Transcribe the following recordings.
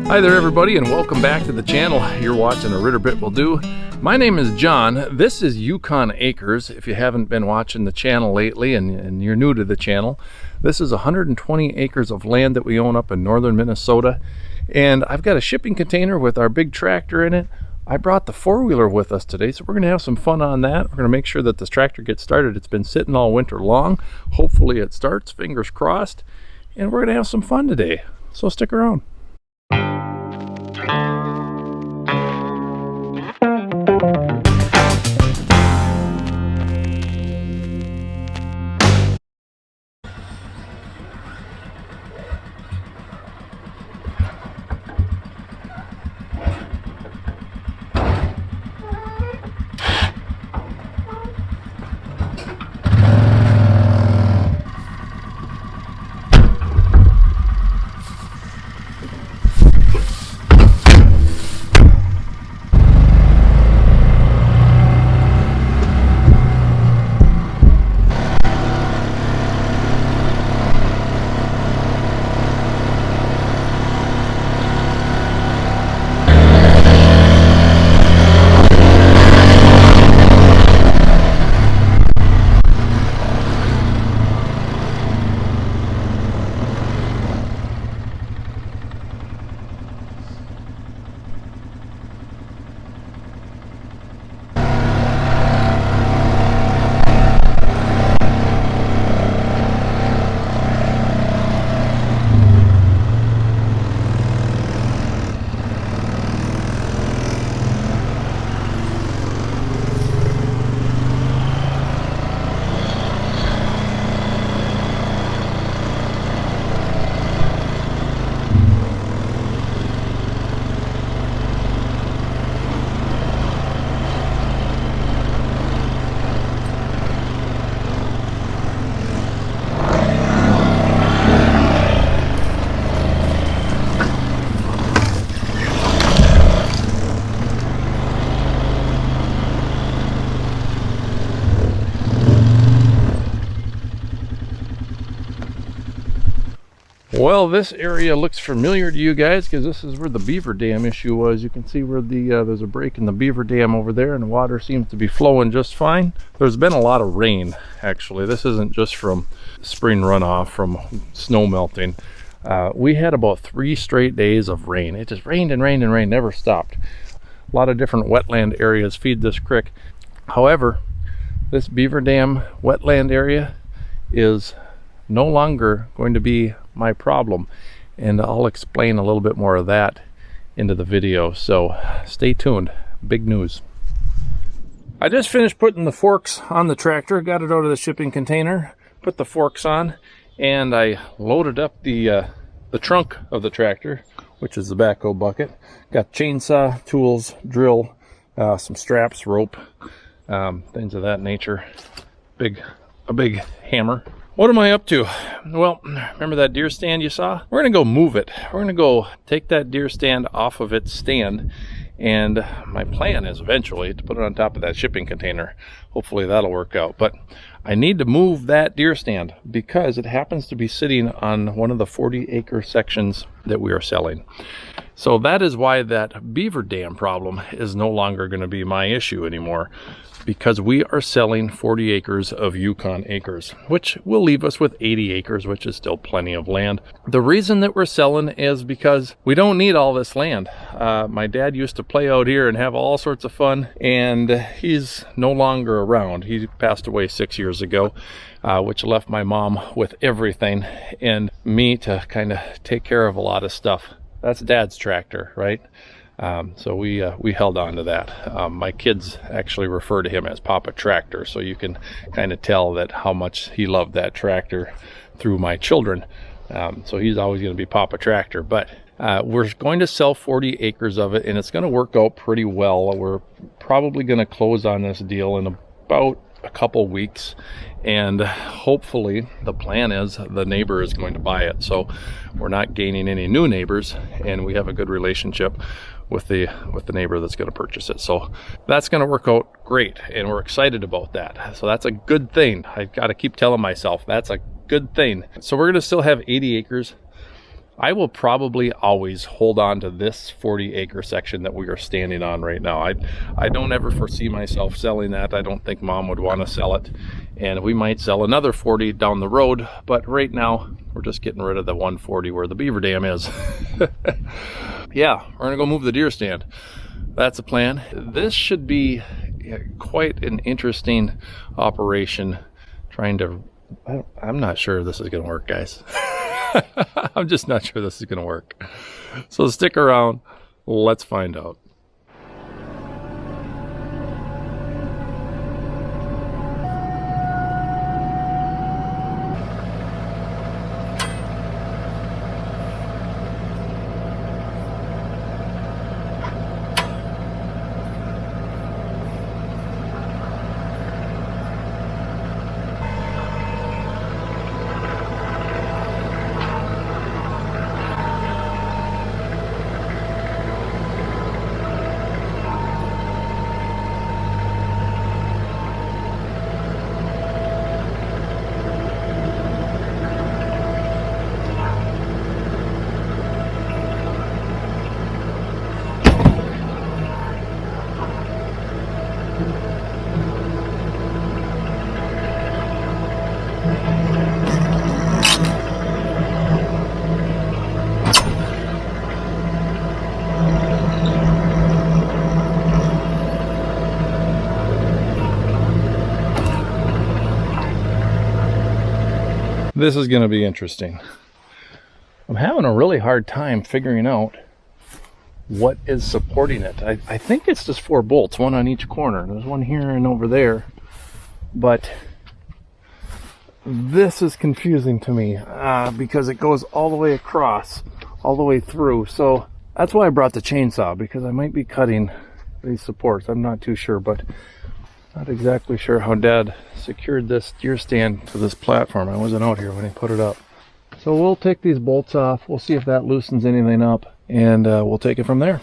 Hi there everybody, and welcome back to the channel. You're watching A Ritter Bit Will Do. My name is John. This is Yukon Acres. If you haven't been watching the channel lately and you're new to the channel, this is 120 acres of land that we own up in northern Minnesota. And I've got a shipping container with our big tractor in it. I brought the four-wheeler with us today, so we're going to have some fun on that. We're going to make sure that this tractor gets started. It's been sitting all winter long. Hopefully it starts, fingers crossed. And we're going to have some fun today. So stick around. Well, this area looks familiar to you guys because this is where the beaver dam issue was. You can see where the there's a break in the beaver dam over there, and the water seems to be flowing just fine. There's been a lot of rain, actually. This isn't just from spring runoff from snow melting. We had about 3 straight days of rain. It just rained and rained and rained, never stopped. A lot of different wetland areas feed this creek. However, this beaver dam wetland area is no longer going to be my problem, and I'll explain a little bit more of that into the video, so stay tuned. Big news. I just finished putting the forks on the tractor, got it out of the shipping container, put the forks on, and I loaded up the trunk of the tractor, which is the backhoe bucket. Got chainsaw, tools, drill, some straps, rope, things of that nature. A big hammer. What am I up to? Well, remember that deer stand you saw? We're gonna go move it. We're gonna go take that deer stand off of its stand, and my plan is eventually to put it on top of that shipping container. Hopefully that'll work out. But I need to move that deer stand because it happens to be sitting on one of the 40-acre sections that we are selling. So that is why that beaver dam problem is no longer going to be my issue anymore, because we are selling 40 acres of Yukon acres, which will leave us with 80 acres, which is still plenty of land. The reason that we're selling is because we don't need all this land. My dad used to play out here and have all sorts of fun, and he's no longer around. He passed away 6 years ago, which left my mom with everything and me to kind of take care of a lot of stuff. That's Dad's tractor, right? So we held on to that. My kids actually refer to him as Papa Tractor, so you can kind of tell that how much he loved that tractor through my children. So he's always going to be Papa Tractor. But we're going to sell 40 acres of it, and it's going to work out pretty well. We're probably going to close on this deal in about a couple weeks, and hopefully the plan is the neighbor is going to buy it, so we're not gaining any new neighbors, and we have a good relationship with the neighbor that's going to purchase it. So that's going to work out great, and we're excited about that. So that's a good thing. I've got to keep telling myself that's a good thing. So we're going to still have 80 acres I will probably always hold on to this 40-acre section that we are standing on right now. I don't ever foresee myself selling that. I don't think Mom would want to sell it. And we might sell another 40 down the road, but right now we're just getting rid of the 140 where the beaver dam is. Yeah, we're gonna go move the deer stand. That's the plan. This should be quite an interesting operation. I'm not sure this is gonna work, guys. I'm just not sure this is gonna work. So stick around, let's find out. This is going to be interesting. I'm having a really hard time figuring out what is supporting it. I think it's just 4 bolts, one on each corner. There's one here and over there, but this is confusing to me because it goes all the way across, all the way through. So that's why I brought the chainsaw, because I might be cutting these supports. I'm not too sure, but not exactly sure how Dad secured this deer stand to this platform. I wasn't out here when he put it up. So we'll take these bolts off. We'll see if that loosens anything up, and we'll take it from there.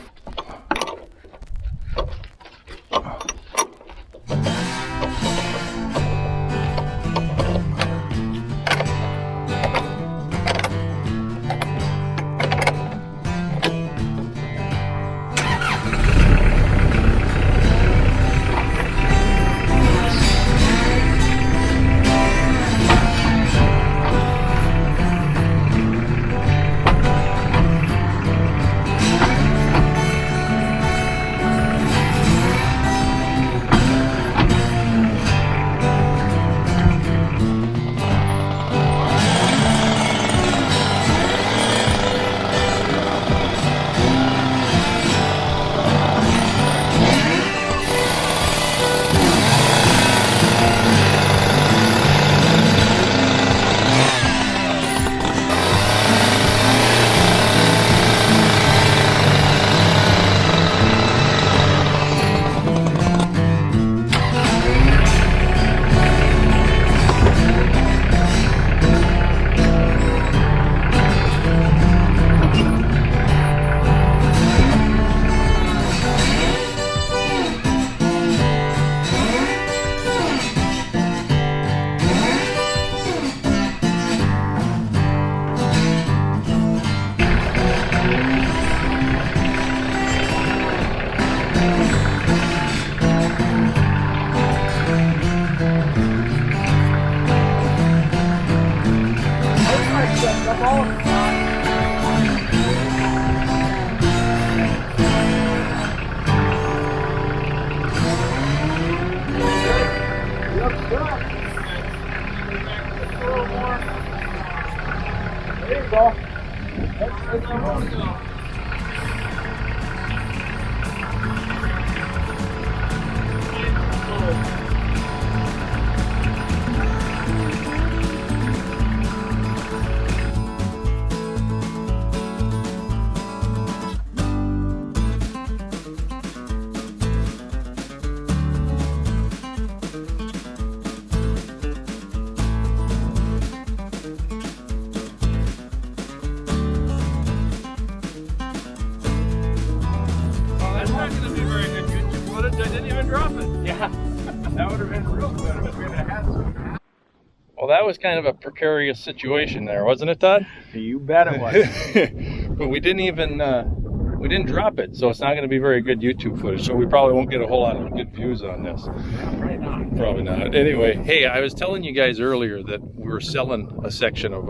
that was kind of a precarious situation there, wasn't it, Todd? You bet it was. But we didn't drop it, so it's not going to be very good YouTube footage. So we probably won't get a whole lot of good views on this. Probably not. Probably not. Anyway, hey, I was telling you guys earlier that we were selling a section of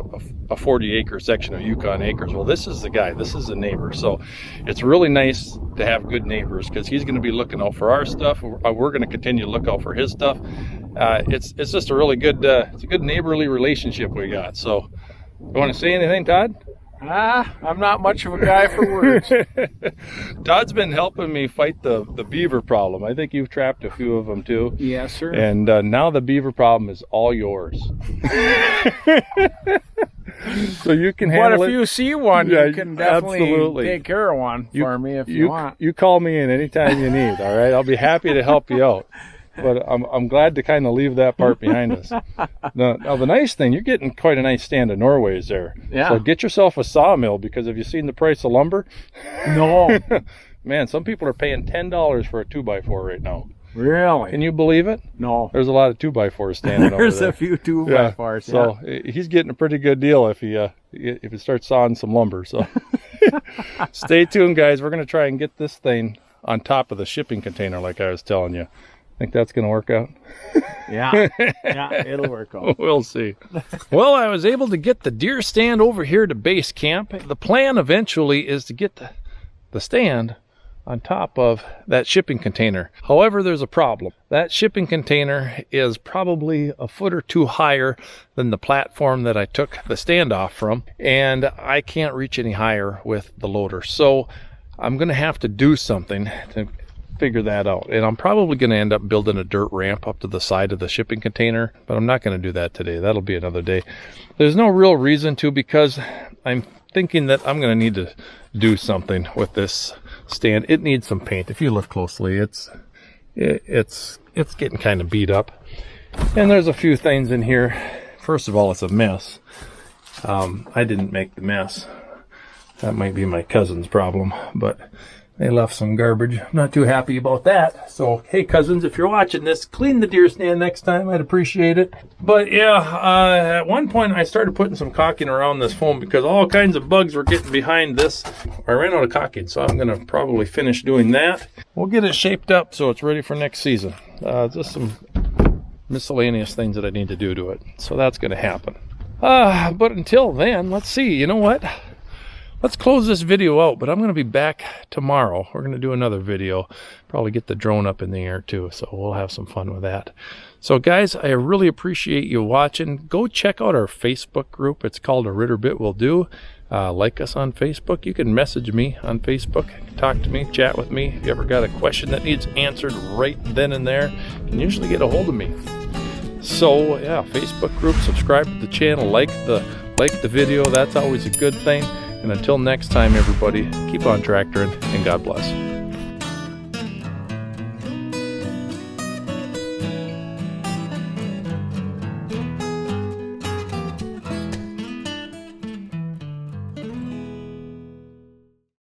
a 40-acre section of Yukon Acres. Well, this is the guy. This is the neighbor. So it's really nice to have good neighbors because he's going to be looking out for our stuff. We're going to continue to look out for his stuff. It's just a really good, it's a good neighborly relationship we got. So, you want to say anything, Todd? I'm not much of a guy for words. Todd's been helping me fight the beaver problem. I think you've trapped a few of them too. Yes, sir. And now the beaver problem is all yours. So you can handle it. But if you see one, yeah, you can definitely absolutely take care of one for me if you want. You call me in anytime you need, all right? I'll be happy to help you out. But I'm glad to kind of leave that part behind us. Now the nice thing, you're getting quite a nice stand of Norways there. Yeah. So get yourself a sawmill, because have you seen the price of lumber? No. Man, some people are paying $10 for a 2x4 right now. Really? Can you believe it? No. There's a lot of 2x4s standing over there. There's a few 2x4s. So he's getting a pretty good deal if he starts sawing some lumber. So stay tuned, guys. We're going to try and get this thing on top of the shipping container like I was telling you. Think that's going to work out? Yeah, it'll work out. We'll see. Well, I was able to get the deer stand over here to base camp. The plan eventually is to get the stand on top of that shipping container. However, there's a problem. That shipping container is probably a foot or two higher than the platform that I took the stand off from, and I can't reach any higher with the loader. So I'm going to have to do something to figure that out, and I'm probably going to end up building a dirt ramp up to the side of the shipping container, but I'm not going to do that today. That'll be another day. There's no real reason to, because I'm thinking that I'm going to need to do something with this stand. It needs some paint. If you look closely, it's getting kind of beat up, and there's a few things in here. First of all, it's a mess. I didn't make the mess. That might be my cousin's problem, but they left some garbage. I'm not too happy about that. So, hey, cousins, if you're watching this, clean the deer stand next time. I'd appreciate it. But, yeah, at one point I started putting some caulking around this foam because all kinds of bugs were getting behind this. I ran out of caulking, so I'm going to probably finish doing that. We'll get it shaped up so it's ready for next season. Just some miscellaneous things that I need to do to it. So that's going to happen. But until then, let's see. You know what? Let's close this video out, but I'm going to be back tomorrow. We're going to do another video, probably get the drone up in the air too, so we'll have some fun with that. So guys, I really appreciate you watching. Go check out our Facebook group. It's called A Ritter Bit Will Do. Like us on Facebook. You can message me on Facebook, talk to me, chat with me. If you ever got a question that needs answered right then and there, you can usually get a hold of me. So yeah, Facebook group, subscribe to the channel, like the video. That's always a good thing. And until next time, everybody, keep on tractoring, and God bless.